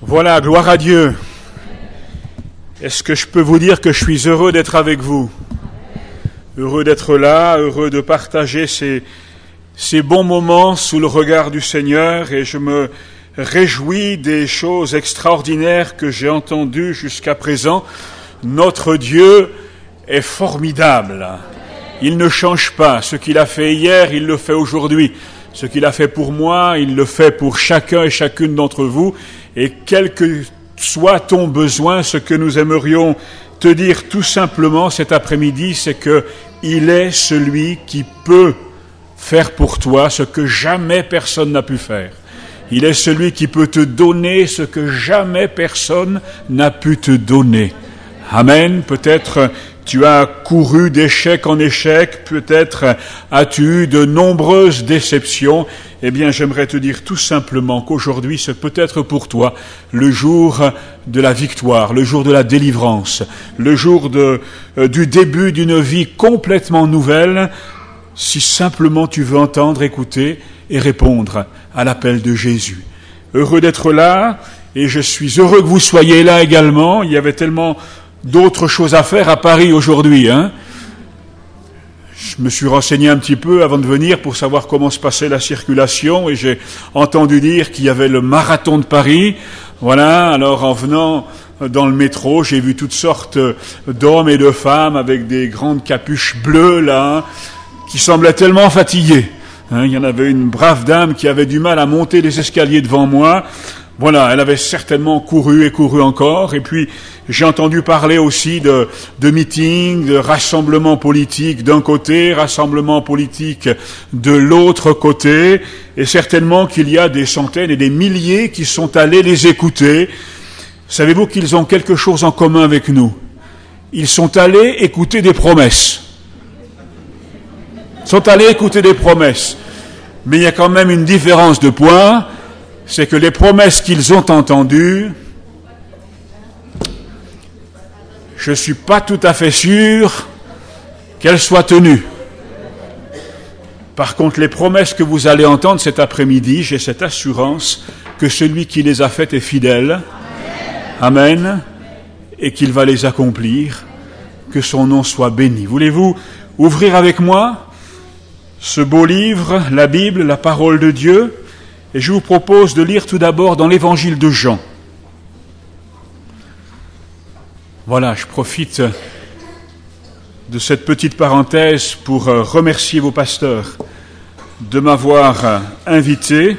Voilà, gloire à Dieu. Est-ce que je peux vous dire que je suis heureux d'être avec vous? Heureux d'être là, heureux de partager ces bons moments sous le regard du Seigneur, et je me réjouis des choses extraordinaires que j'ai entendues jusqu'à présent. Notre Dieu est formidable. Il ne change pas. Ce qu'il a fait hier, il le fait aujourd'hui. Ce qu'il a fait pour moi, il le fait pour chacun et chacune d'entre vous. Et quel que soit ton besoin, ce que nous aimerions te dire tout simplement cet après-midi, c'est que il est celui qui peut faire pour toi ce que jamais personne n'a pu faire. Il est celui qui peut te donner ce que jamais personne n'a pu te donner. Amen. Peut-être tu as couru d'échec en échec, peut-être as-tu eu de nombreuses déceptions. Eh bien, j'aimerais te dire tout simplement qu'aujourd'hui, c'est peut-être pour toi le jour de la victoire, le jour de la délivrance, le jour du début d'une vie complètement nouvelle, si simplement tu veux entendre, écouter et répondre à l'appel de Jésus. Heureux d'être là, et je suis heureux que vous soyez là également. Il y avait tellement d'autres choses à faire à Paris aujourd'hui, hein. Je me suis renseigné un petit peu avant de venir pour savoir comment se passait la circulation, et j'ai entendu dire qu'il y avait le marathon de Paris. Voilà, alors en venant dans le métro, j'ai vu toutes sortes d'hommes et de femmes avec des grandes capuches bleues, là, qui semblaient tellement fatigués. Hein, il y en avait une brave dame qui avait du mal à monter les escaliers devant moi. Voilà, elle avait certainement couru et couru encore. Et puis, j'ai entendu parler aussi de meetings, de rassemblements politiques d'un côté, rassemblements politiques de l'autre côté. Et certainement qu'il y a des centaines et des milliers qui sont allés les écouter. Savez-vous qu'ils ont quelque chose en commun avec nous? Ils sont allés écouter des promesses. Ils sont allés écouter des promesses. Mais il y a quand même une différence de point. C'est que les promesses qu'ils ont entendues, je ne suis pas tout à fait sûr qu'elles soient tenues. Par contre, les promesses que vous allez entendre cet après-midi, j'ai cette assurance que celui qui les a faites est fidèle. Amen. Et qu'il va les accomplir. Que son nom soit béni. Voulez-vous ouvrir avec moi ce beau livre, la Bible, la parole de Dieu? Et je vous propose de lire tout d'abord dans l'évangile de Jean. Voilà, je profite de cette petite parenthèse pour remercier vos pasteurs de m'avoir invité.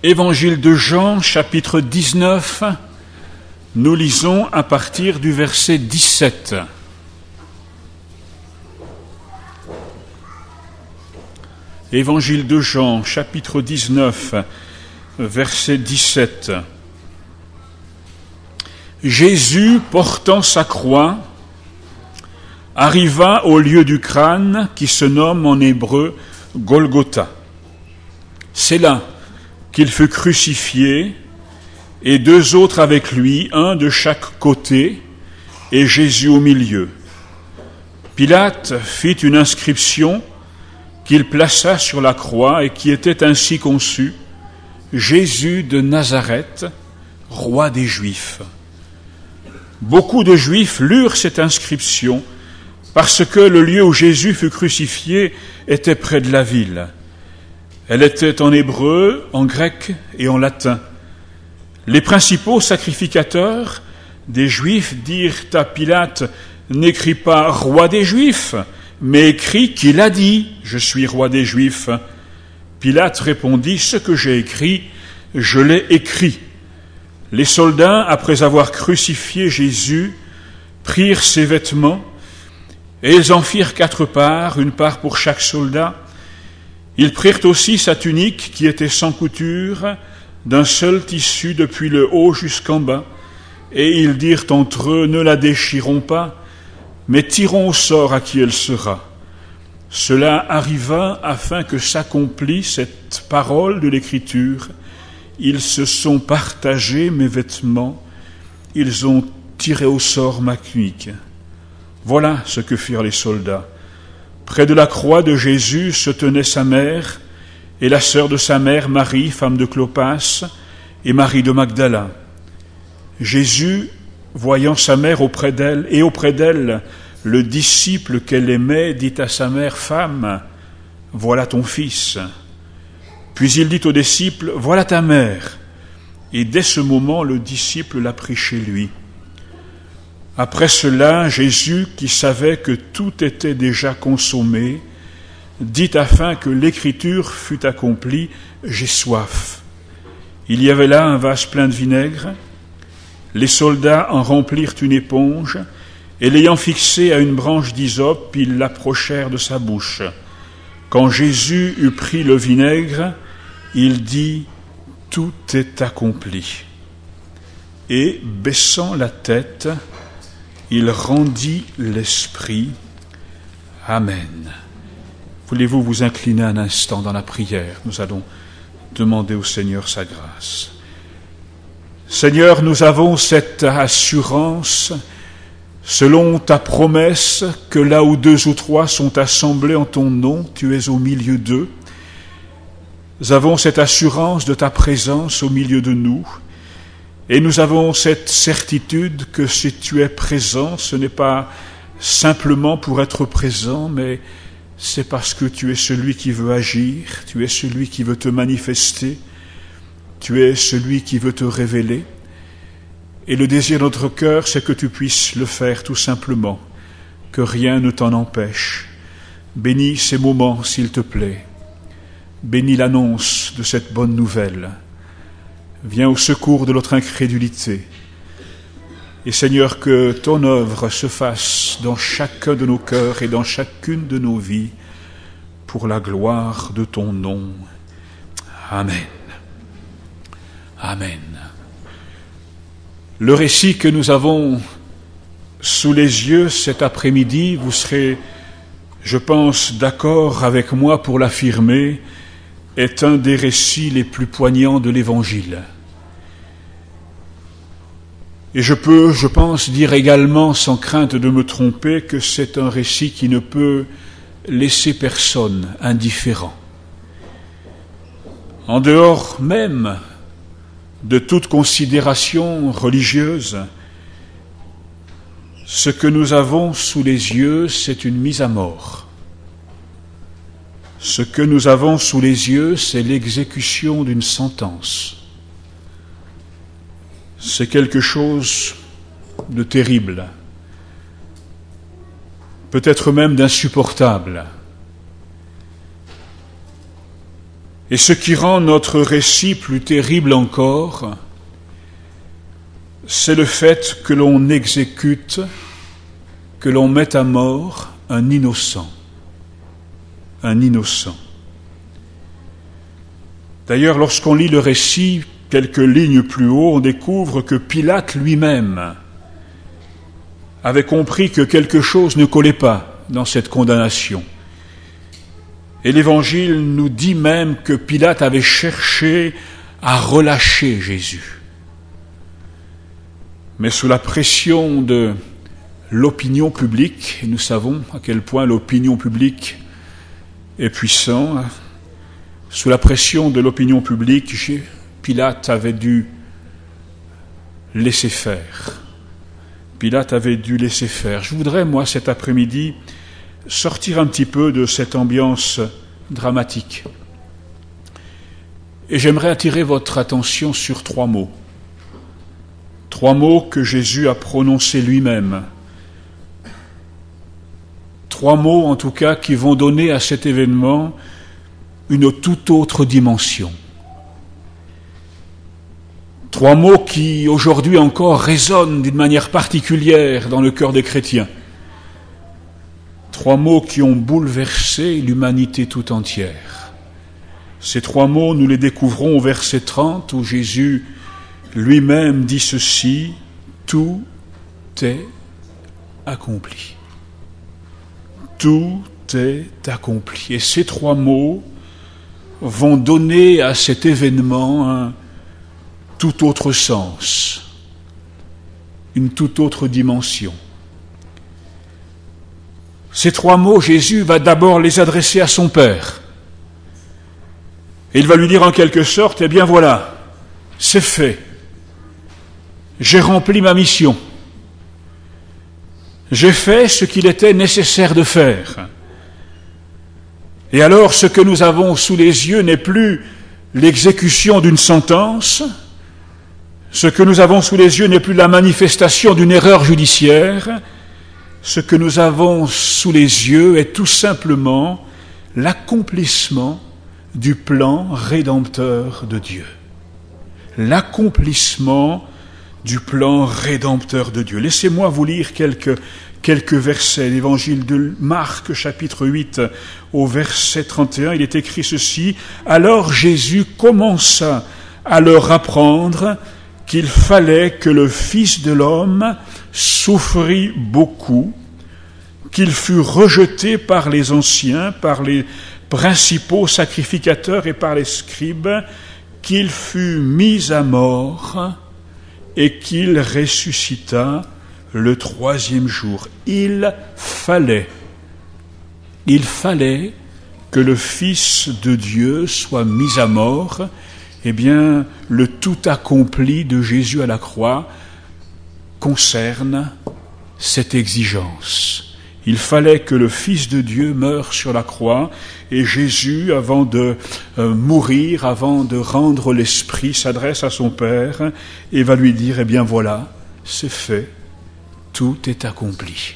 Évangile de Jean, chapitre 19, nous lisons à partir du verset 17. Évangile de Jean, chapitre 19, verset 17. Jésus, portant sa croix, arriva au lieu du crâne qui se nomme en hébreu Golgotha. C'est là qu'il fut crucifié, et deux autres avec lui, un de chaque côté, et Jésus au milieu. Pilate fit une inscription qu'il plaça sur la croix et qui était ainsi conçu: Jésus de Nazareth, roi des Juifs. Beaucoup de Juifs lurent cette inscription parce que le lieu où Jésus fut crucifié était près de la ville. Elle était en hébreu, en grec et en latin. Les principaux sacrificateurs des Juifs dirent à Pilate: n'écris pas roi des Juifs, mais écrit qu'il a dit « Je suis roi des Juifs ». Pilate répondit « Ce que j'ai écrit, je l'ai écrit ». Les soldats, après avoir crucifié Jésus, prirent ses vêtements, et ils en firent 4 parts, une part pour chaque soldat. Ils prirent aussi sa tunique, qui était sans couture, d'un seul tissu depuis le haut jusqu'en bas, et ils dirent entre eux « Ne la déchirons pas, mais tirons au sort à qui elle sera. » Cela arriva afin que s'accomplisse cette parole de l'Écriture. Ils se sont partagés mes vêtements, ils ont tiré au sort ma tunique. Voilà ce que firent les soldats. Près de la croix de Jésus se tenait sa mère et la sœur de sa mère, Marie, femme de Clopas, et Marie de Magdala. Jésus, voyant sa mère auprès d'elle, et auprès d'elle le disciple qu'elle aimait, dit à sa mère, « Femme, voilà ton fils. » Puis il dit au disciple, « Voilà ta mère. » Et dès ce moment, le disciple l'a pris chez lui. Après cela, Jésus, qui savait que tout était déjà consommé, dit afin que l'écriture fût accomplie, « J'ai soif. » Il y avait là un vase plein de vinaigre. Les soldats en remplirent une éponge, et l'ayant fixée à une branche d'hysope, ils l'approchèrent de sa bouche. Quand Jésus eut pris le vinaigre, il dit « Tout est accompli. » Et, baissant la tête, il rendit l'esprit. Amen. Voulez-vous vous incliner un instant dans la prière? Nous allons demander au Seigneur sa grâce. Seigneur, nous avons cette assurance, selon ta promesse, que là où 2 ou 3 sont assemblés en ton nom, tu es au milieu d'eux. Nous avons cette assurance de ta présence au milieu de nous, et nous avons cette certitude que si tu es présent, ce n'est pas simplement pour être présent, mais c'est parce que tu es celui qui veut agir, tu es celui qui veut te manifester, tu es celui qui veut te révéler. Et le désir de notre cœur, c'est que tu puisses le faire tout simplement, que rien ne t'en empêche. Bénis ces moments, s'il te plaît. Bénis l'annonce de cette bonne nouvelle. Viens au secours de notre incrédulité. Et Seigneur, que ton œuvre se fasse dans chacun de nos cœurs et dans chacune de nos vies, pour la gloire de ton nom. Amen. Amen. Le récit que nous avons sous les yeux cet après-midi, vous serez, je pense, d'accord avec moi pour l'affirmer, est un des récits les plus poignants de l'Évangile. Et je peux, je pense, dire également, sans crainte de me tromper, que c'est un récit qui ne peut laisser personne indifférent. En dehors même de toute considération religieuse, ce que nous avons sous les yeux, c'est une mise à mort. Ce que nous avons sous les yeux, c'est l'exécution d'une sentence. C'est quelque chose de terrible, peut-être même d'insupportable. Et ce qui rend notre récit plus terrible encore, c'est le fait que l'on exécute, que l'on mette à mort un innocent. Un innocent. D'ailleurs, lorsqu'on lit le récit, quelques lignes plus haut, on découvre que Pilate lui-même avait compris que quelque chose ne collait pas dans cette condamnation. Et l'Évangile nous dit même que Pilate avait cherché à relâcher Jésus. Mais sous la pression de l'opinion publique, et nous savons à quel point l'opinion publique est puissante, sous la pression de l'opinion publique, Pilate avait dû laisser faire. Pilate avait dû laisser faire. Je voudrais, moi, cet après-midi, sortir un petit peu de cette ambiance dramatique. Et j'aimerais attirer votre attention sur 3 mots. 3 mots que Jésus a prononcés lui-même. 3 mots, en tout cas, qui vont donner à cet événement une toute autre dimension. 3 mots qui, aujourd'hui encore, résonnent d'une manière particulière dans le cœur des chrétiens. 3 mots qui ont bouleversé l'humanité tout entière. Ces 3 mots, nous les découvrons au verset 30, où Jésus lui-même dit ceci, « Tout est accompli. » Tout est accompli. Et ces 3 mots vont donner à cet événement un tout autre sens, une toute autre dimension. Ces 3 mots, Jésus va d'abord les adresser à son Père. Et il va lui dire en quelque sorte, eh bien voilà, c'est fait. J'ai rempli ma mission. J'ai fait ce qu'il était nécessaire de faire. Et alors, ce que nous avons sous les yeux n'est plus l'exécution d'une sentence, ce que nous avons sous les yeux n'est plus la manifestation d'une erreur judiciaire, ce que nous avons sous les yeux est tout simplement l'accomplissement du plan rédempteur de Dieu. L'accomplissement du plan rédempteur de Dieu. Laissez-moi vous lire quelques versets. L'évangile de Marc, chapitre 8, au verset 31, il est écrit ceci. « Alors Jésus commença à leur apprendre qu'il fallait que le Fils de l'homme souffrit beaucoup, qu'il fut rejeté par les anciens, par les principaux sacrificateurs et par les scribes, qu'il fut mis à mort et qu'il ressuscita le troisième jour. » Il fallait que le Fils de Dieu soit mis à mort. Eh bien, le tout accompli de Jésus à la croix concerne cette exigence. Il fallait que le Fils de Dieu meure sur la croix, et Jésus, avant de mourir, avant de rendre l'Esprit, s'adresse à son Père et va lui dire, eh bien voilà, c'est fait, tout est accompli.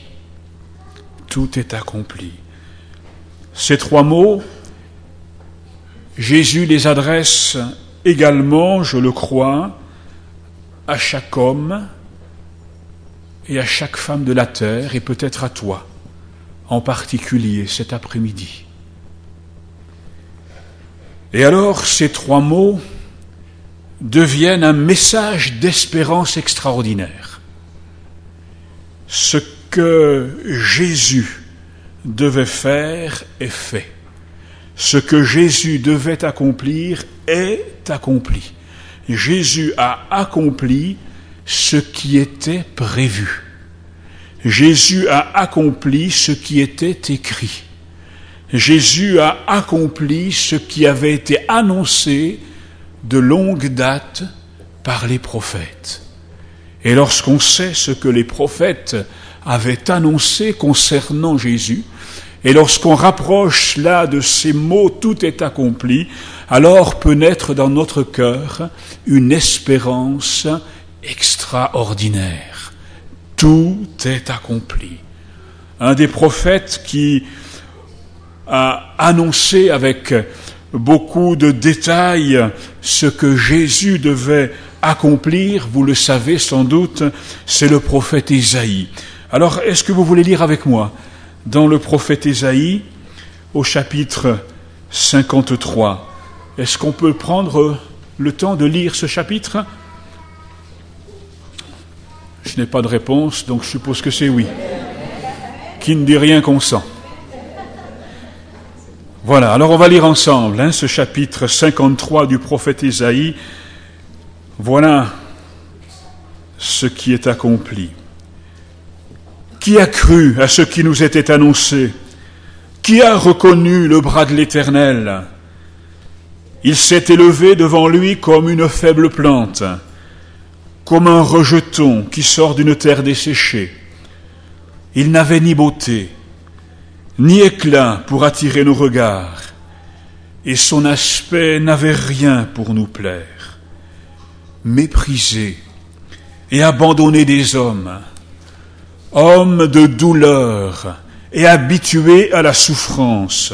Tout est accompli. Ces trois mots, Jésus les adresse également, je le crois, à chaque homme et à chaque femme de la terre, et peut-être à toi, en particulier cet après-midi. Et alors, ces trois mots deviennent un message d'espérance extraordinaire. Ce que Jésus devait faire est fait. Ce que Jésus devait accomplir est accompli. Jésus a accompli ce qui était prévu. Jésus a accompli ce qui était écrit. Jésus a accompli ce qui avait été annoncé de longue date par les prophètes. Et lorsqu'on sait ce que les prophètes avaient annoncé concernant Jésus, et lorsqu'on rapproche là de ces mots « tout est accompli », alors peut naître dans notre cœur une espérance extraordinaire. Tout est accompli. Un des prophètes qui a annoncé avec beaucoup de détails ce que Jésus devait accomplir, vous le savez sans doute, c'est le prophète Ésaïe. Alors, est-ce que vous voulez lire avec moi dans le prophète Ésaïe, au chapitre 53. Est-ce qu'on peut prendre le temps de lire ce chapitre ? Je n'ai pas de réponse, donc je suppose que c'est oui. Qui ne dit rien consent. Voilà, alors on va lire ensemble ce chapitre 53 du prophète Ésaïe. Voilà ce qui est accompli. Qui a cru à ce qui nous était annoncé ? Qui a reconnu le bras de l'Éternel ? Il s'est élevé devant lui comme une faible plante, comme un rejeton qui sort d'une terre desséchée. Il n'avait ni beauté, ni éclat pour attirer nos regards, et son aspect n'avait rien pour nous plaire. Méprisé et abandonné des hommes, homme de douleur et habitué à la souffrance,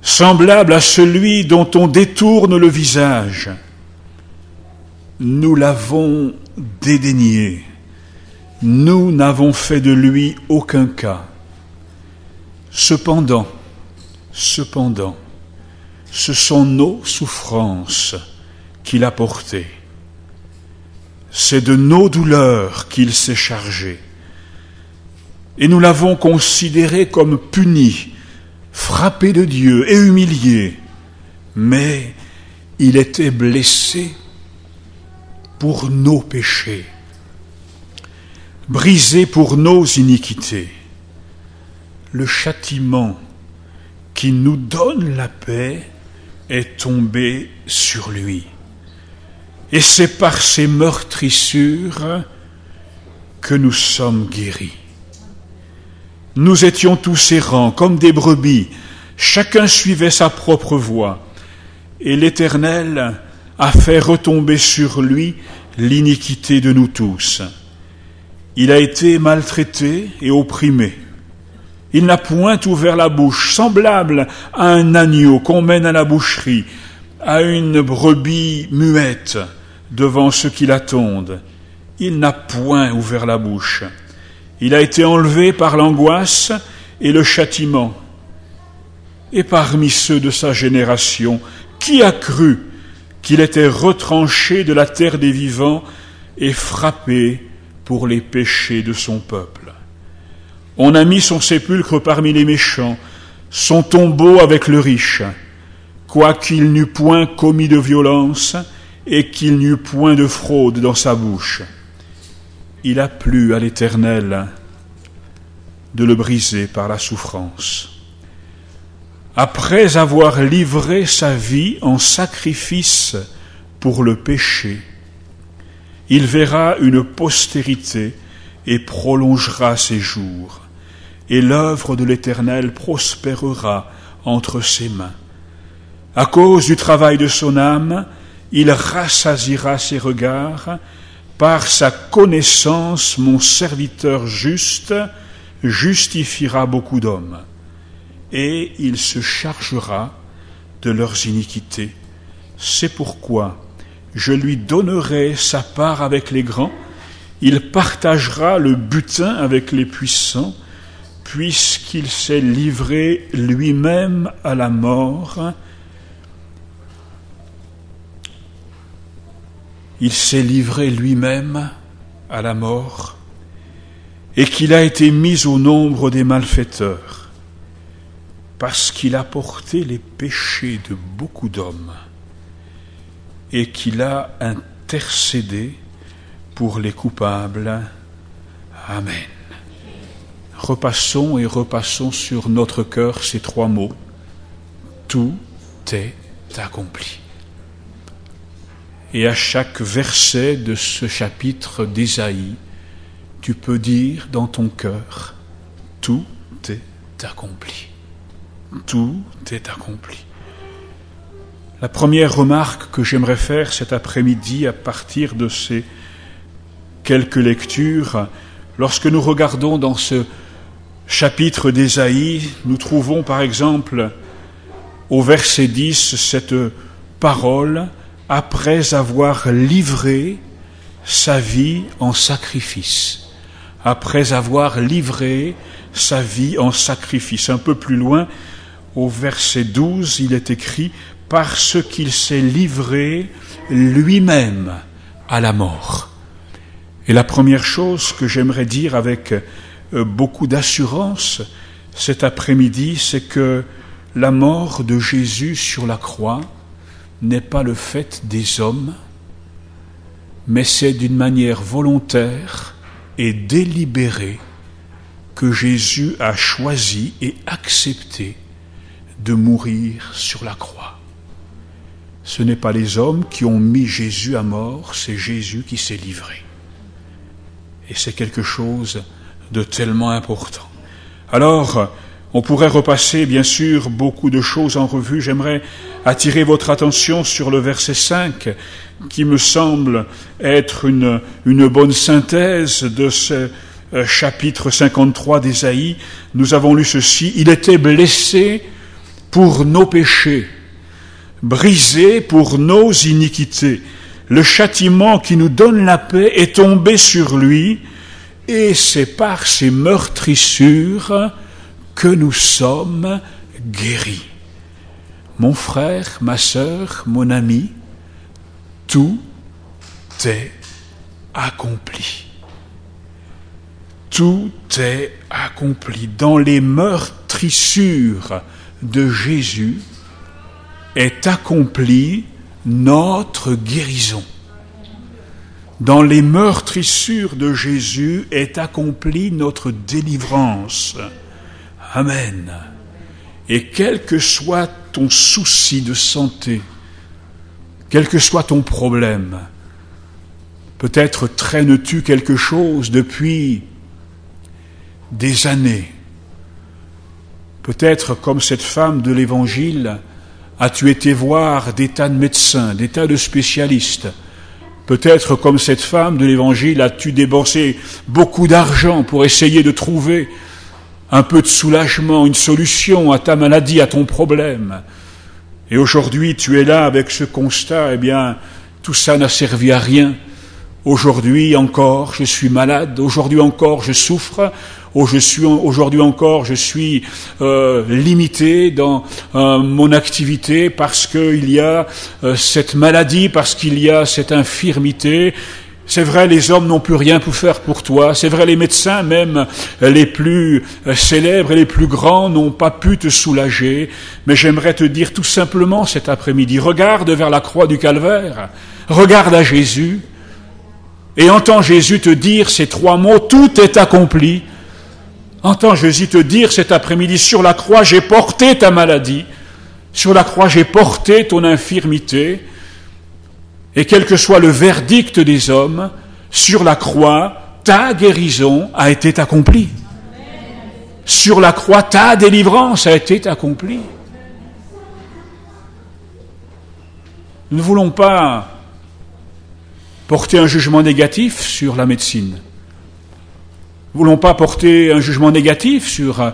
semblable à celui dont on détourne le visage. Nous l'avons dédaigné, nous n'avons fait de lui aucun cas. Cependant, ce sont nos souffrances qu'il a portées. C'est de nos douleurs qu'il s'est chargé. Et nous l'avons considéré comme puni, frappé de Dieu et humilié. Mais il était blessé pour nos péchés, brisé pour nos iniquités. Le châtiment qui nous donne la paix est tombée sur lui. Et c'est par ses meurtrissures que nous sommes guéris. Nous étions tous errants, comme des brebis, chacun suivait sa propre voie, et l'Éternel a fait retomber sur lui l'iniquité de nous tous. Il a été maltraité et opprimé. Il n'a point ouvert la bouche, semblable à un agneau qu'on mène à la boucherie, à une brebis muette devant ceux qui l'attendent. Il n'a point ouvert la bouche. Il a été enlevé par l'angoisse et le châtiment. Et parmi ceux de sa génération, qui a cru qu'il était retranché de la terre des vivants et frappé pour les péchés de son peuple? On a mis son sépulcre parmi les méchants, son tombeau avec le riche, quoiqu'il n'eût point commis de violence et qu'il n'eût point de fraude dans sa bouche. Il a plu à l'Éternel de le briser par la souffrance. Après avoir livré sa vie en sacrifice pour le péché, il verra une postérité et prolongera ses jours, et l'œuvre de l'Éternel prospérera entre ses mains. À cause du travail de son âme, il rassasiera ses regards. Par sa connaissance, mon serviteur juste justifiera beaucoup d'hommes, et il se chargera de leurs iniquités. C'est pourquoi je lui donnerai sa part avec les grands, il partagera le butin avec les puissants, puisqu'il s'est livré lui-même à la mort. Il s'est livré lui-même à la mort et qu'il a été mis au nombre des malfaiteurs parce qu'il a porté les péchés de beaucoup d'hommes et qu'il a intercédé pour les coupables. Amen. Repassons sur notre cœur ces trois mots. Tout est accompli. Et à chaque verset de ce chapitre d'Ésaïe, tu peux dire dans ton cœur, tout est accompli. Tout est accompli. La première remarque que j'aimerais faire cet après-midi à partir de ces quelques lectures, lorsque nous regardons dans ce chapitre d'Ésaïe, nous trouvons par exemple au verset 10 cette parole: après avoir livré sa vie en sacrifice. Après avoir livré sa vie en sacrifice. Un peu plus loin, au verset 12, il est écrit « parce qu'il s'est livré lui-même à la mort ». Et la première chose que j'aimerais dire avec beaucoup d'assurance cet après-midi, c'est que la mort de Jésus sur la croix n'est pas le fait des hommes, mais c'est d'une manière volontaire et délibérée que Jésus a choisi et accepté de mourir sur la croix. Ce n'est pas les hommes qui ont mis Jésus à mort, c'est Jésus qui s'est livré. Et c'est quelque chose de tellement important. Alors, on pourrait repasser, bien sûr, beaucoup de choses en revue. J'aimerais attirer votre attention sur le verset 5, qui me semble être une bonne synthèse de ce chapitre 53 d'Ésaïe. Nous avons lu ceci: « Il était blessé pour nos péchés, brisé pour nos iniquités. Le châtiment qui nous donne la paix est tombé sur lui, et c'est par ses meurtrissures que nous sommes guéris. » Mon frère, ma sœur, mon ami, tout est accompli. Tout est accompli. Dans les meurtrissures de Jésus est accomplie notre guérison. Dans les meurtrissures de Jésus est accomplie notre délivrance. Amen. Et quelle que soit ton souci de santé, quel que soit ton problème. Peut-être traînes-tu quelque chose depuis des années. Peut-être, comme cette femme de l'Évangile, as-tu été voir des tas de médecins, des tas de spécialistes. Peut-être, comme cette femme de l'Évangile, as-tu déboursé beaucoup d'argent pour essayer de trouver un peu de soulagement, une solution à ta maladie, à ton problème. Et aujourd'hui, tu es là avec ce constat, eh bien, tout ça n'a servi à rien. Aujourd'hui encore, je suis malade. Aujourd'hui encore, je souffre. Aujourd'hui encore, je suis limité dans mon activité parce qu'il y a cette maladie, parce qu'il y a cette infirmité. C'est vrai, les hommes n'ont plus rien pu faire pour toi. C'est vrai, les médecins, même les plus célèbres et les plus grands, n'ont pas pu te soulager. Mais j'aimerais te dire tout simplement cet après-midi, regarde vers la croix du Calvaire, regarde à Jésus, et entends Jésus te dire ces trois mots, tout est accompli. Entends Jésus te dire cet après-midi, sur la croix j'ai porté ta maladie, sur la croix j'ai porté ton infirmité, et quel que soit le verdict des hommes, sur la croix, ta guérison a été accomplie. Sur la croix, ta délivrance a été accomplie. Nous ne voulons pas porter un jugement négatif sur la médecine. Nous ne voulons pas porter un jugement négatif sur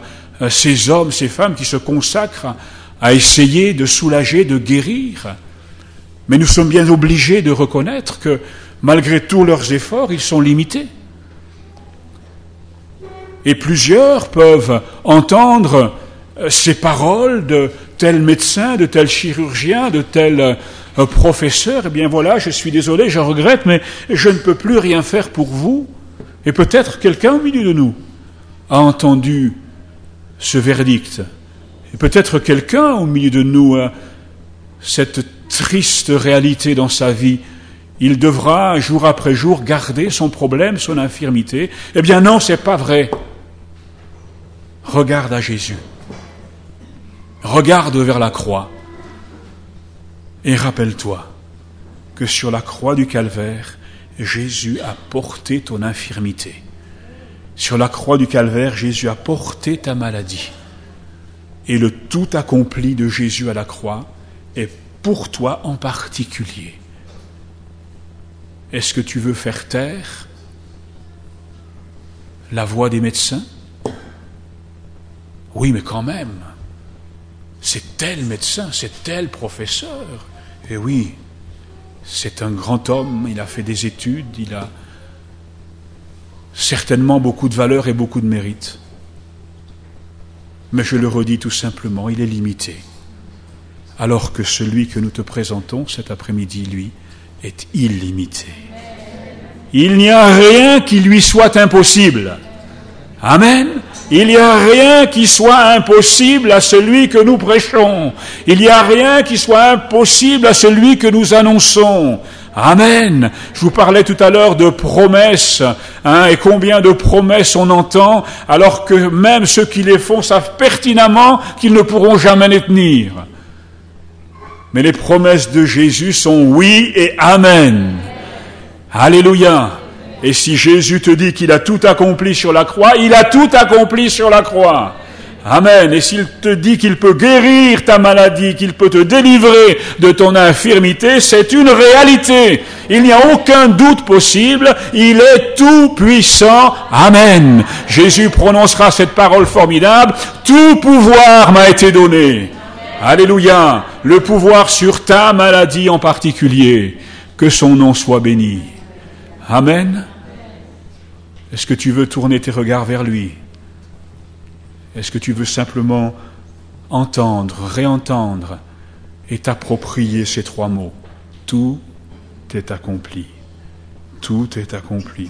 ces hommes, ces femmes qui se consacrent à essayer de soulager, de guérir. Mais nous sommes bien obligés de reconnaître que, malgré tous leurs efforts, ils sont limités. Et plusieurs peuvent entendre ces paroles de tel médecin, de tel chirurgien, de tel professeur. Eh bien voilà, je suis désolé, je regrette, mais je ne peux plus rien faire pour vous. Et peut-être quelqu'un au milieu de nous a entendu ce verdict. Et peut-être quelqu'un au milieu de nous a cette triste réalité dans sa vie. Il devra, jour après jour, garder son problème, son infirmité. Eh bien non, c'est pas vrai. Regarde à Jésus. Regarde vers la croix. Et rappelle-toi que sur la croix du Calvaire, Jésus a porté ton infirmité. Sur la croix du Calvaire, Jésus a porté ta maladie. Et le tout accompli de Jésus à la croix est pour toi en particulier. Est-ce que tu veux faire taire la voix des médecins? Oui, mais quand même, c'est tel médecin, c'est tel professeur. Et oui, c'est un grand homme, il a fait des études, il a certainement beaucoup de valeur et beaucoup de mérite. Mais je le redis tout simplement, il est limité. Alors que celui que nous te présentons cet après-midi, lui, est illimité. Il n'y a rien qui lui soit impossible. Amen. Il n'y a rien qui soit impossible à celui que nous prêchons. Il n'y a rien qui soit impossible à celui que nous annonçons. Amen. Je vous parlais tout à l'heure de promesses, et combien de promesses on entend, alors que même ceux qui les font savent pertinemment qu'ils ne pourront jamais les tenir. Mais les promesses de Jésus sont oui et amen. Alléluia. Et si Jésus te dit qu'il a tout accompli sur la croix, il a tout accompli sur la croix. Amen. Et s'il te dit qu'il peut guérir ta maladie, qu'il peut te délivrer de ton infirmité, c'est une réalité. Il n'y a aucun doute possible. Il est tout puissant. Amen. Jésus prononcera cette parole formidable. Tout pouvoir m'a été donné. Alléluia. Le pouvoir sur ta maladie en particulier. Que son nom soit béni. Amen. Est-ce que tu veux tourner tes regards vers lui? Est-ce que tu veux simplement entendre, réentendre et t'approprier ces trois mots? Tout est accompli. Tout est accompli.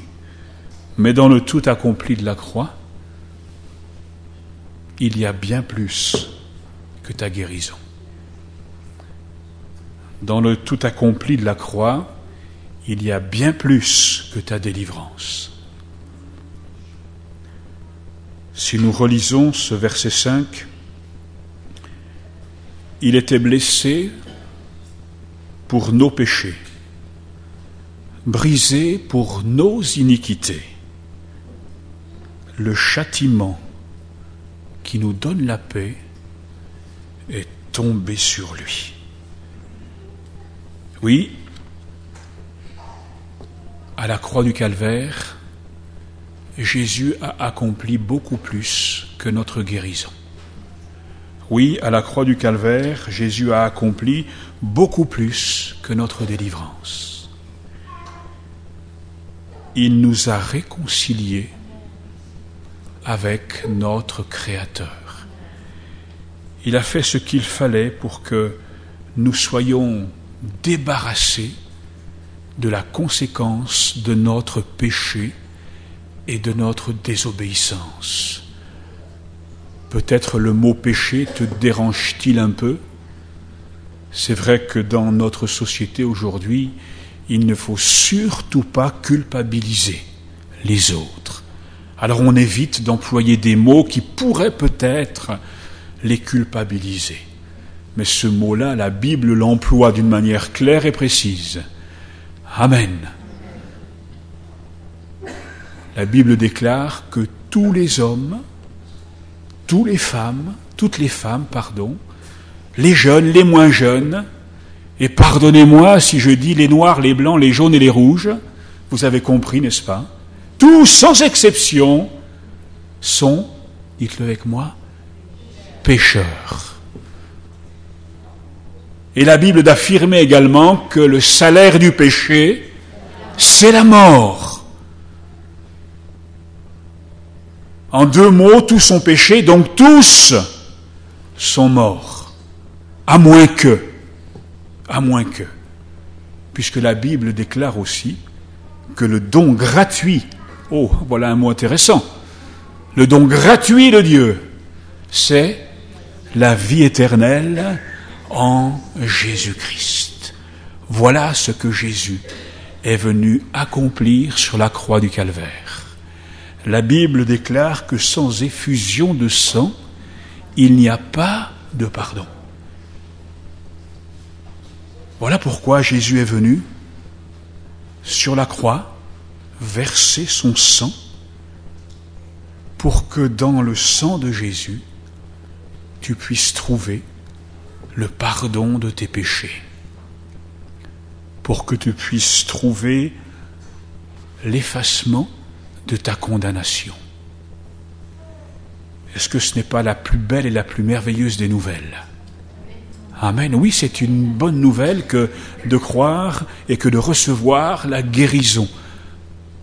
Mais dans le tout accompli de la croix, il y a bien plus que ta guérison. Dans le tout accompli de la croix, il y a bien plus que ta délivrance. Si nous relisons ce verset 5, il était blessé pour nos péchés, brisé pour nos iniquités. Le châtiment qui nous donne la paix est tombé sur lui. Oui, à la croix du Calvaire, Jésus a accompli beaucoup plus que notre guérison. Oui, à la croix du Calvaire, Jésus a accompli beaucoup plus que notre délivrance. Il nous a réconciliés avec notre Créateur. Il a fait ce qu'il fallait pour que nous soyons débarrassés de la conséquence de notre péché et de notre désobéissance. Peut-être le mot péché te dérange-t-il un peu? C'est vrai que dans notre société aujourd'hui, il ne faut surtout pas culpabiliser les autres. Alors on évite d'employer des mots qui pourraient peut-être les culpabiliser. Mais ce mot-là, la Bible l'emploie d'une manière claire et précise. Amen. La Bible déclare que tous les hommes, toutes les femmes, les jeunes, les moins jeunes, et pardonnez-moi si je dis les noirs, les blancs, les jaunes et les rouges, vous avez compris, n'est-ce pas? Tous, sans exception, sont, dites-le avec moi, pécheurs. Et la Bible d'affirmer également que le salaire du péché, c'est la mort. En deux mots, tous sont péchés, donc tous sont morts. À moins que, puisque la Bible déclare aussi que le don gratuit, oh, voilà un mot intéressant, le don gratuit de Dieu, c'est la vie éternelle en Jésus-Christ. Voilà ce que Jésus est venu accomplir sur la croix du Calvaire. La Bible déclare que sans effusion de sang, il n'y a pas de pardon. Voilà pourquoi Jésus est venu sur la croix verser son sang pour que dans le sang de Jésus, tu puisses trouver le pardon de tes péchés, pour que tu puisses trouver l'effacement de ta condamnation. Est-ce que ce n'est pas la plus belle et la plus merveilleuse des nouvelles? Amen. Oui, c'est une bonne nouvelle que de croire et que de recevoir la guérison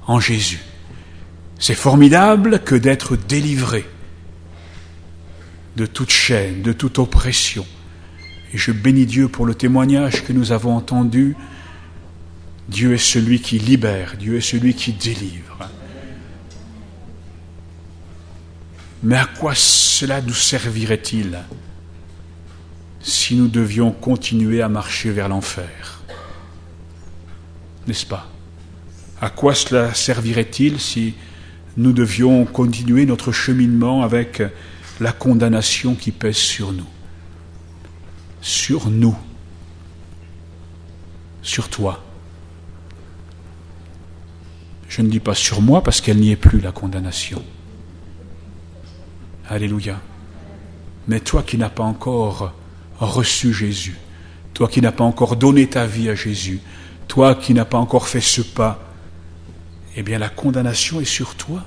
en Jésus. C'est formidable que d'être délivré de toute chaîne, de toute oppression. Et je bénis Dieu pour le témoignage que nous avons entendu. Dieu est celui qui libère, Dieu est celui qui délivre. Mais à quoi cela nous servirait-il si nous devions continuer à marcher vers l'enfer? N'est-ce pas? À quoi cela servirait-il si nous devions continuer notre cheminement avec la condamnation qui pèse sur nous? Sur nous. Sur toi. Je ne dis pas sur moi parce qu'elle n'y est plus, la condamnation. Alléluia. Mais toi qui n'as pas encore reçu Jésus, toi qui n'as pas encore donné ta vie à Jésus, toi qui n'as pas encore fait ce pas, eh bien la condamnation est sur toi.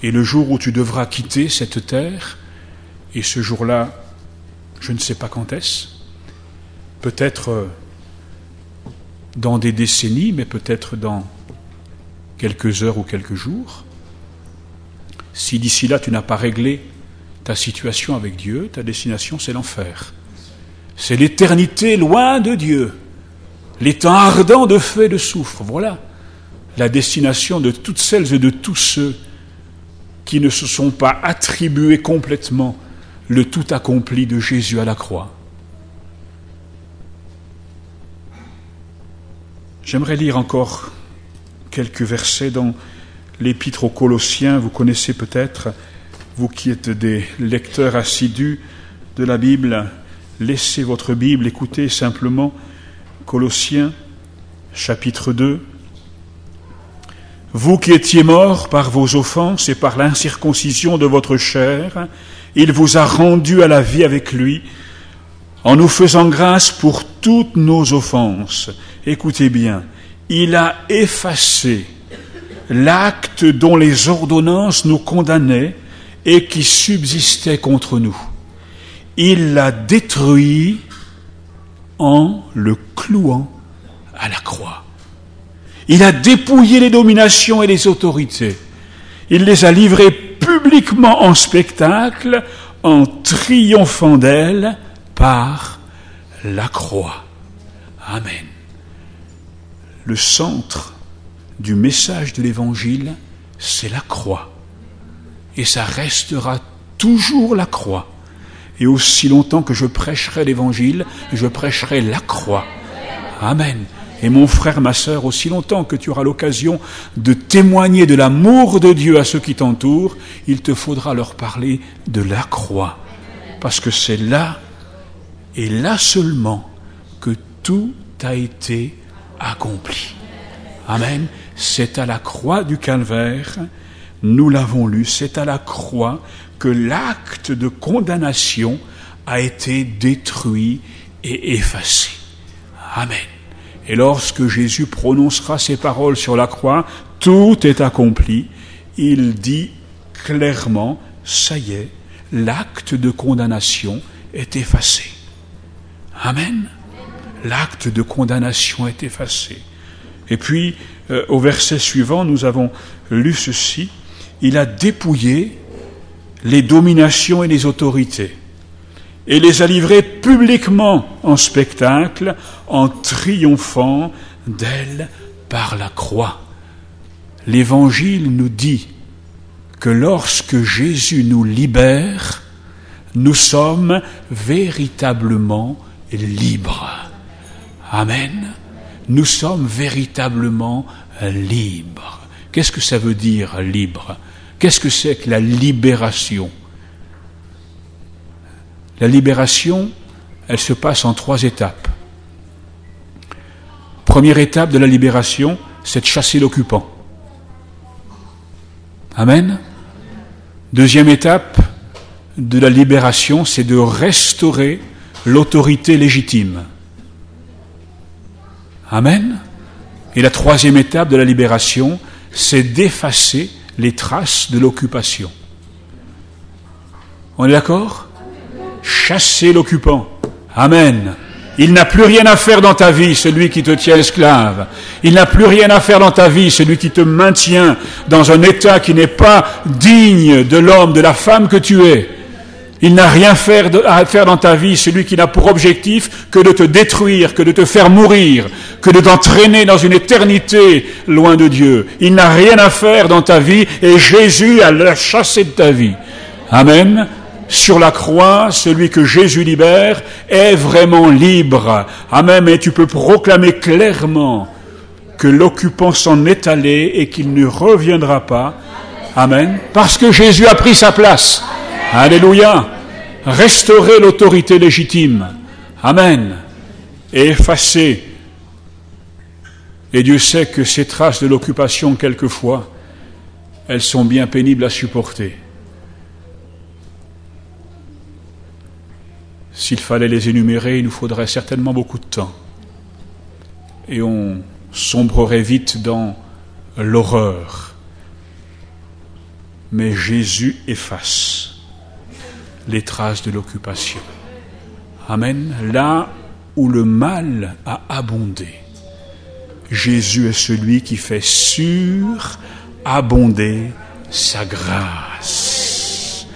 Et le jour où tu devras quitter cette terre, et ce jour-là, je ne sais pas quand est-ce, peut-être dans des décennies, mais peut-être dans quelques heures ou quelques jours, si d'ici là tu n'as pas réglé ta situation avec Dieu, ta destination c'est l'enfer. C'est l'éternité loin de Dieu, les temps ardents de feu et de soufre. Voilà la destination de toutes celles et de tous ceux qui ne se sont pas attribués complètement le tout accompli de Jésus à la croix. J'aimerais lire encore quelques versets dans l'Épître aux Colossiens. Vous connaissez peut-être, vous qui êtes des lecteurs assidus de la Bible, laissez votre Bible, écoutez simplement Colossiens, chapitre 2. Vous qui étiez morts par vos offenses et par l'incirconcision de votre chair, il vous a rendus à la vie avec lui, en nous faisant grâce pour toutes nos offenses. Écoutez bien, il a effacé l'acte dont les ordonnances nous condamnaient et qui subsistait contre nous. Il l'a détruit en le clouant à la croix. Il a dépouillé les dominations et les autorités. Il les a livrées publiquement en spectacle, en triomphant d'elles par la croix. Amen. Le centre du message de l'Évangile, c'est la croix. Et ça restera toujours la croix. Et aussi longtemps que je prêcherai l'Évangile, je prêcherai la croix. Amen. Et mon frère, ma sœur, aussi longtemps que tu auras l'occasion de témoigner de l'amour de Dieu à ceux qui t'entourent, il te faudra leur parler de la croix. Parce que c'est là, et là seulement, que tout a été accompli. Amen. C'est à la croix du Calvaire, nous l'avons lu, c'est à la croix que l'acte de condamnation a été détruit et effacé. Amen. Et lorsque Jésus prononcera ces paroles sur la croix, tout est accompli. Il dit clairement, ça y est, l'acte de condamnation est effacé. Amen. L'acte de condamnation est effacé. Et puis, au verset suivant, nous avons lu ceci. Il a dépouillé les dominations et les autorités et les a livrées publiquement en spectacle, en triomphant d'elles par la croix. L'Évangile nous dit que lorsque Jésus nous libère, nous sommes véritablement libres. Amen. Nous sommes véritablement libres. Qu'est-ce que ça veut dire, libre? Qu'est-ce que c'est que la libération? La libération, elle se passe en 3 étapes. Première étape de la libération, c'est de chasser l'occupant. Amen. Deuxième étape de la libération, c'est de restaurer l'autorité légitime. Amen. Et la troisième étape de la libération, c'est d'effacer les traces de l'occupation. On est d'accord? Chasser l'occupant. Amen. Il n'a plus rien à faire dans ta vie, celui qui te tient esclave. Il n'a plus rien à faire dans ta vie, celui qui te maintient dans un état qui n'est pas digne de l'homme, de la femme que tu es. Il n'a rien à faire dans ta vie, celui qui n'a pour objectif que de te détruire, que de te faire mourir, que de t'entraîner dans une éternité loin de Dieu. Il n'a rien à faire dans ta vie et Jésus a la chassé de ta vie. Amen. Sur la croix, celui que Jésus libère est vraiment libre. Amen. Et tu peux proclamer clairement que l'occupant s'en est allé et qu'il ne reviendra pas. Amen. Parce que Jésus a pris sa place. Alléluia. Restaurer l'autorité légitime. Amen. Et effacer. Et Dieu sait que ces traces de l'occupation, quelquefois, elles sont bien pénibles à supporter. S'il fallait les énumérer, il nous faudrait certainement beaucoup de temps. Et on sombrerait vite dans l'horreur. Mais Jésus efface les traces de l'occupation. Amen. Là où le mal a abondé, Jésus est celui qui fait surabonder sa grâce.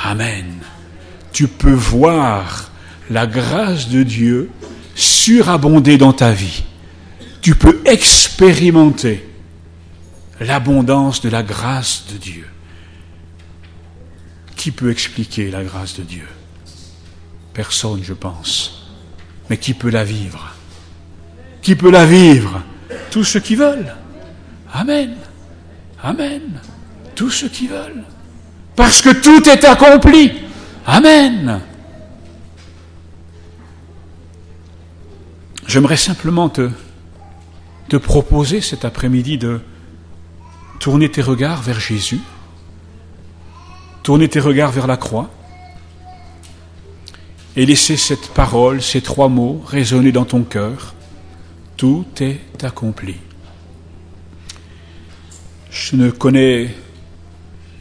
Amen. Tu peux voir la grâce de Dieu surabonder dans ta vie. Tu peux expérimenter l'abondance de la grâce de Dieu. Qui peut expliquer la grâce de Dieu? Personne, je pense. Mais qui peut la vivre? Qui peut la vivre? Tous ceux qui veulent. Amen. Amen. Tous ceux qui veulent. Parce que tout est accompli. Amen. J'aimerais simplement te proposer cet après-midi de tourner tes regards vers Jésus, tourner tes regards vers la croix et laisser cette parole, ces 3 mots résonner dans ton cœur. Tout est accompli. Je ne connais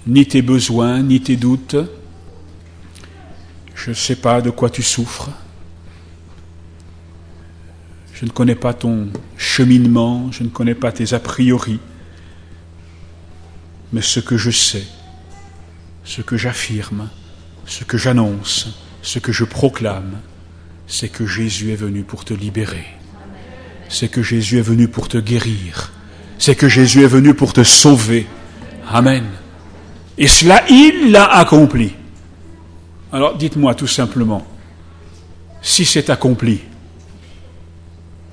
ni tes besoins, ni tes doutes. Je ne sais pas de quoi tu souffres. Je ne connais pas ton cheminement, je ne connais pas tes a priori. Mais ce que je sais, ce que j'affirme, ce que j'annonce, ce que je proclame, c'est que Jésus est venu pour te libérer. C'est que Jésus est venu pour te guérir. C'est que Jésus est venu pour te sauver. Amen. Et cela, il l'a accompli. Alors dites-moi tout simplement, si c'est accompli,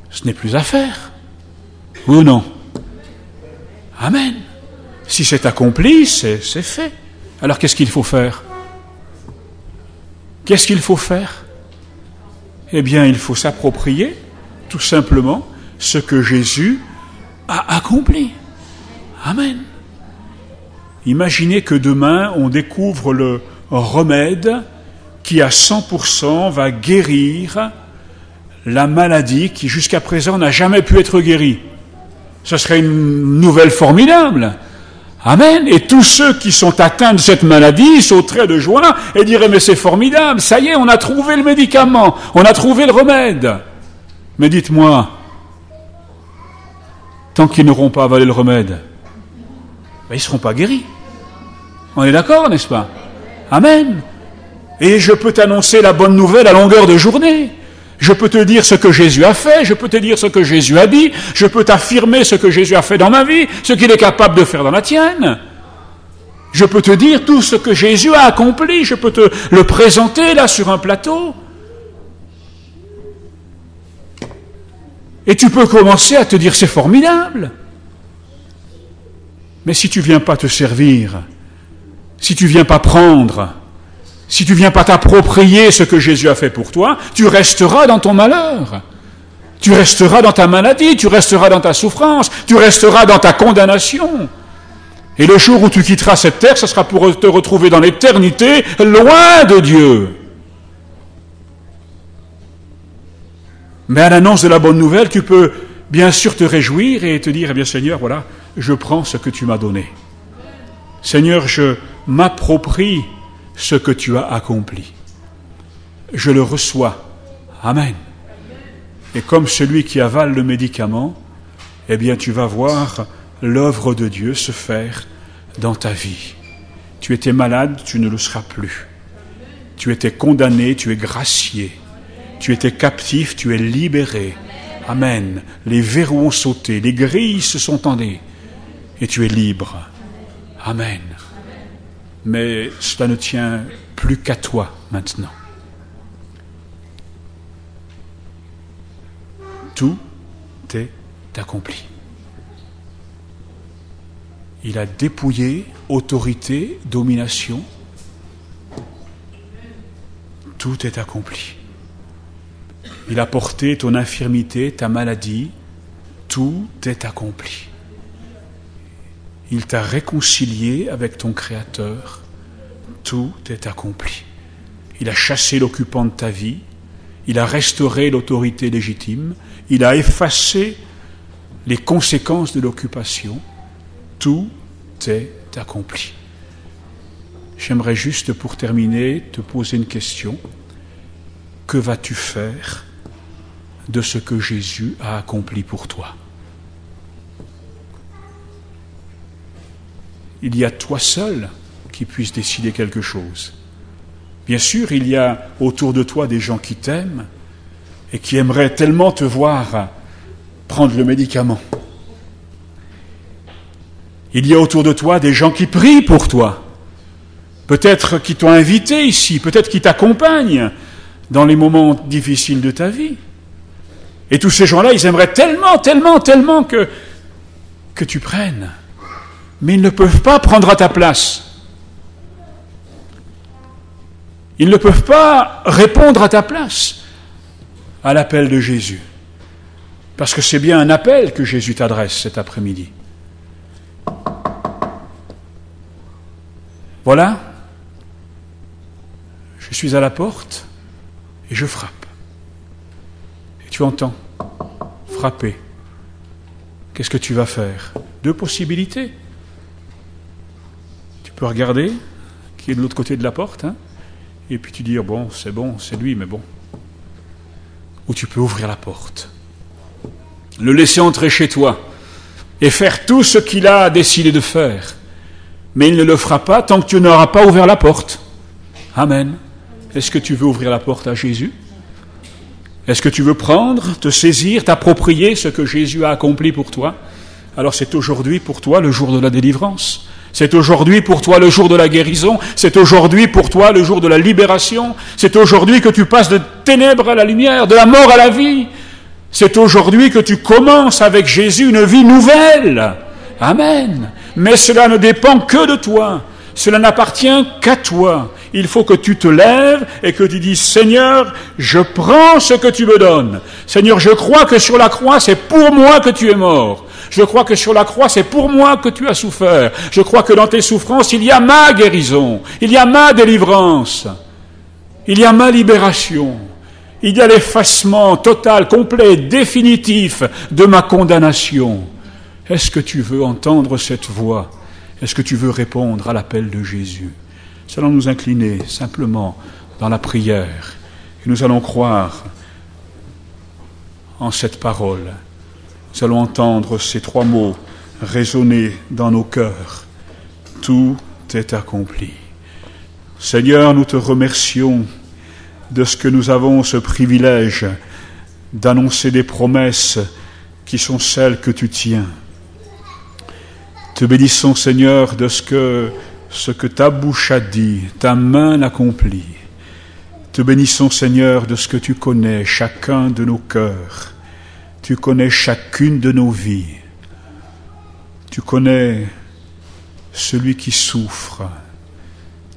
ce n'est plus à faire. Oui ou non? Amen. Si c'est accompli, c'est fait. Alors qu'est-ce qu'il faut faire? Qu'est-ce qu'il faut faire? Eh bien, il faut s'approprier, tout simplement, ce que Jésus a accompli. Amen. Imaginez que demain, on découvre le remède qui, à 100%, va guérir la maladie qui, jusqu'à présent, n'a jamais pu être guérie. Ce serait une nouvelle formidable. Amen. Et tous ceux qui sont atteints de cette maladie sauteraient de joie et diraient « Mais c'est formidable, ça y est, on a trouvé le médicament, on a trouvé le remède. » Mais dites-moi, tant qu'ils n'auront pas avalé le remède, ils ne seront pas guéris. On est d'accord, n'est-ce pas? Amen. Et je peux t'annoncer la bonne nouvelle à longueur de journée. Je peux te dire ce que Jésus a fait, je peux te dire ce que Jésus a dit, je peux t'affirmer ce que Jésus a fait dans ma vie, ce qu'il est capable de faire dans la tienne. Je peux te dire tout ce que Jésus a accompli, je peux te le présenter là sur un plateau. Et tu peux commencer à te dire c'est formidable. Mais si tu ne viens pas te servir, si tu ne viens pas prendre, si tu ne viens pas t'approprier ce que Jésus a fait pour toi, tu resteras dans ton malheur. Tu resteras dans ta maladie, tu resteras dans ta souffrance, tu resteras dans ta condamnation. Et le jour où tu quitteras cette terre, ce sera pour te retrouver dans l'éternité, loin de Dieu. Mais à l'annonce de la bonne nouvelle, tu peux bien sûr te réjouir et te dire, eh bien Seigneur, voilà, je prends ce que tu m'as donné. Seigneur, je m'approprie ce que tu as accompli. Je le reçois. Amen. Et comme celui qui avale le médicament, eh bien tu vas voir l'œuvre de Dieu se faire dans ta vie. Tu étais malade, tu ne le seras plus. Tu étais condamné, tu es gracié. Tu étais captif, tu es libéré. Amen. Les verrous ont sauté, les grilles se sont tendues et tu es libre. Amen. Mais cela ne tient plus qu'à toi maintenant. Tout est accompli. Il a dépouillé autorité, domination. Tout est accompli. Il a porté ton infirmité, ta maladie. Tout est accompli. Il t'a réconcilié avec ton Créateur. Tout est accompli. Il a chassé l'occupant de ta vie. Il a restauré l'autorité légitime. Il a effacé les conséquences de l'occupation. Tout est accompli. J'aimerais juste, pour terminer, te poser une question. Que vas-tu faire de ce que Jésus a accompli pour toi? Il y a toi seul qui puisse décider quelque chose. Bien sûr, il y a autour de toi des gens qui t'aiment et qui aimeraient tellement te voir prendre le médicament. Il y a autour de toi des gens qui prient pour toi, peut-être qui t'ont invité ici, peut-être qui t'accompagnent dans les moments difficiles de ta vie. Et tous ces gens-là, ils aimeraient tellement que tu prennes. Mais ils ne peuvent pas prendre à ta place. Ils ne peuvent pas répondre à ta place à l'appel de Jésus. Parce que c'est bien un appel que Jésus t'adresse cet après-midi. Voilà, je suis à la porte et je frappe. Et tu entends frapper. Qu'est-ce que tu vas faire? 2 possibilités. Tu peux regarder qui est de l'autre côté de la porte, hein, et puis tu dire, bon, c'est lui, mais bon. Ou tu peux ouvrir la porte, le laisser entrer chez toi et faire tout ce qu'il a décidé de faire. Mais il ne le fera pas tant que tu n'auras pas ouvert la porte. Amen. Est-ce que tu veux ouvrir la porte à Jésus? Est-ce que tu veux prendre, te saisir, t'approprier ce que Jésus a accompli pour toi? Alors c'est aujourd'hui pour toi le jour de la délivrance. C'est aujourd'hui pour toi le jour de la guérison. C'est aujourd'hui pour toi le jour de la libération. C'est aujourd'hui que tu passes de ténèbres à la lumière, de la mort à la vie. C'est aujourd'hui que tu commences avec Jésus une vie nouvelle. Amen. Mais cela ne dépend que de toi. Cela n'appartient qu'à toi. Il faut que tu te lèves et que tu dises, Seigneur, je prends ce que tu me donnes. Seigneur, je crois que sur la croix, c'est pour moi que tu es mort. Je crois que sur la croix, c'est pour moi que tu as souffert. Je crois que dans tes souffrances, il y a ma guérison. Il y a ma délivrance. Il y a ma libération. Il y a l'effacement total, complet, définitif de ma condamnation. Est-ce que tu veux entendre cette voix? Est-ce que tu veux répondre à l'appel de Jésus? Nous allons nous incliner simplement dans la prière et nous allons croire en cette parole. Nous allons entendre ces 3 mots résonner dans nos cœurs. Tout est accompli. Seigneur, nous te remercions de ce que nous avons ce privilège d'annoncer des promesses qui sont celles que tu tiens. Te bénissons, Seigneur, de ce que ta bouche a dit, ta main l'accomplit. Te bénissons, Seigneur, de ce que tu connais chacun de nos cœurs. Tu connais chacune de nos vies. Tu connais celui qui souffre.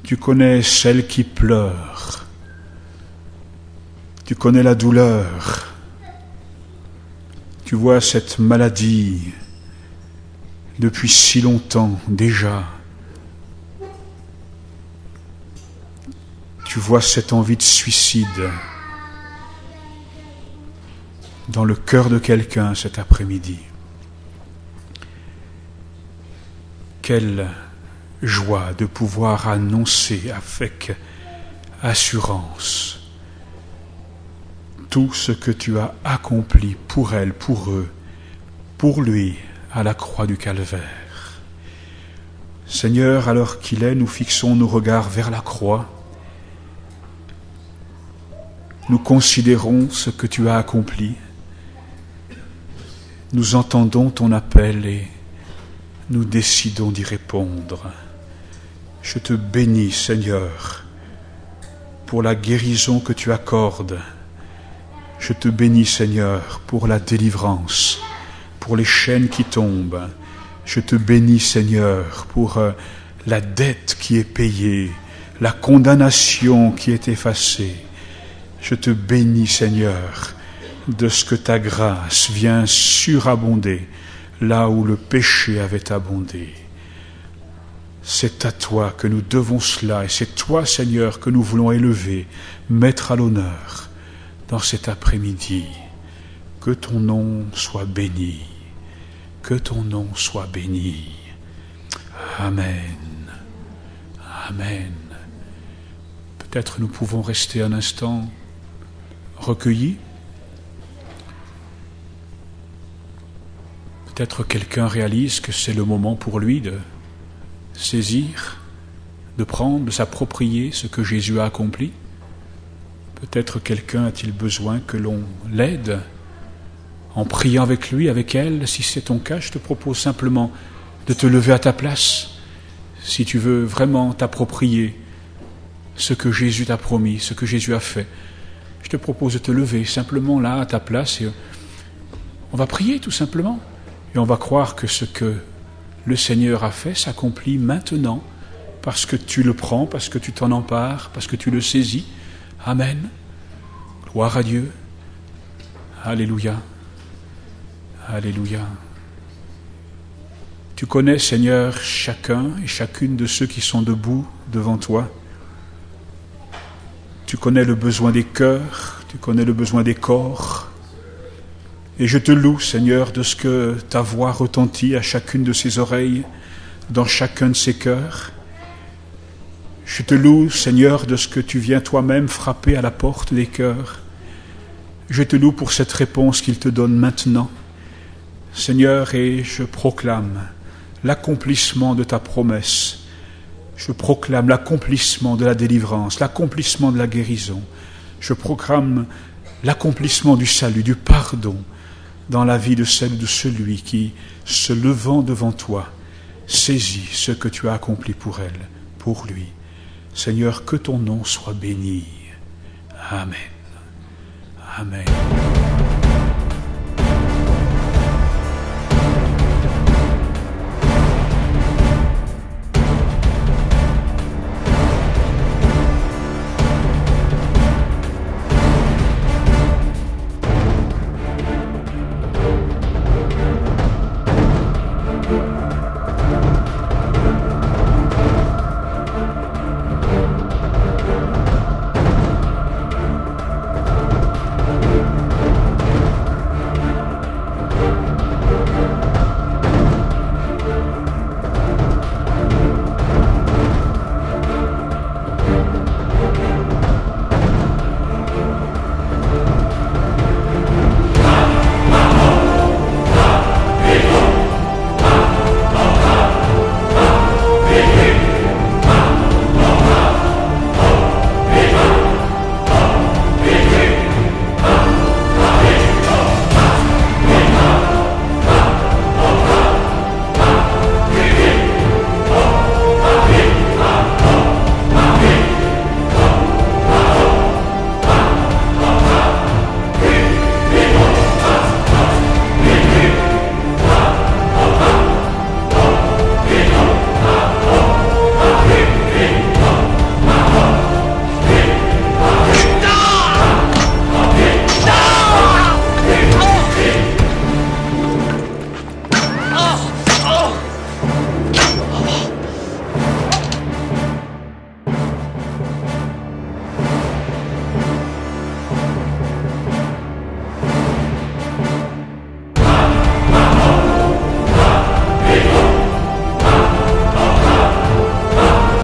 Tu connais celle qui pleure. Tu connais la douleur. Tu vois cette maladie depuis si longtemps déjà. Tu vois cette envie de suicide dans le cœur de quelqu'un cet après-midi. Quelle joie de pouvoir annoncer avec assurance tout ce que tu as accompli pour elle, pour eux, pour lui, à la croix du Calvaire. Seigneur, alors qu'il est, nous fixons nos regards vers la croix. Nous considérons ce que tu as accompli. Nous entendons ton appel et nous décidons d'y répondre. Je te bénis, Seigneur, pour la guérison que tu accordes. Je te bénis, Seigneur, pour la délivrance, pour les chaînes qui tombent. Je te bénis, Seigneur, pour la dette qui est payée, la condamnation qui est effacée. Je te bénis, Seigneur, de ce que ta grâce vient surabonder là où le péché avait abondé. C'est à toi que nous devons cela, et c'est toi, Seigneur, que nous voulons élever, mettre à l'honneur dans cet après-midi. Que ton nom soit béni, que ton nom soit béni. Amen. Amen. Peut-être nous pouvons rester un instant recueillis. Peut-être quelqu'un réalise que c'est le moment pour lui de saisir, de prendre, de s'approprier ce que Jésus a accompli. Peut-être quelqu'un a-t-il besoin que l'on l'aide en priant avec lui, avec elle. Si c'est ton cas, je te propose simplement de te lever à ta place. Si tu veux vraiment t'approprier ce que Jésus t'a promis, ce que Jésus a fait, je te propose de te lever simplement là à ta place et on va prier tout simplement. Et on va croire que ce que le Seigneur a fait s'accomplit maintenant parce que tu le prends, parce que tu t'en empares, parce que tu le saisis. Amen. Gloire à Dieu. Alléluia. Alléluia. Tu connais, Seigneur, chacun et chacune de ceux qui sont debout devant toi. Tu connais le besoin des cœurs, tu connais le besoin des corps. Et je te loue, Seigneur, de ce que ta voix retentit à chacune de ces oreilles, dans chacun de ces cœurs. Je te loue, Seigneur, de ce que tu viens toi-même frapper à la porte des cœurs. Je te loue pour cette réponse qu'il te donne maintenant, Seigneur, et je proclame l'accomplissement de ta promesse. Je proclame l'accomplissement de la délivrance, l'accomplissement de la guérison. Je proclame l'accomplissement du salut, du pardon dans la vie de celle ou de celui qui, se levant devant toi, saisit ce que tu as accompli pour elle, pour lui. Seigneur, que ton nom soit béni. Amen. Amen.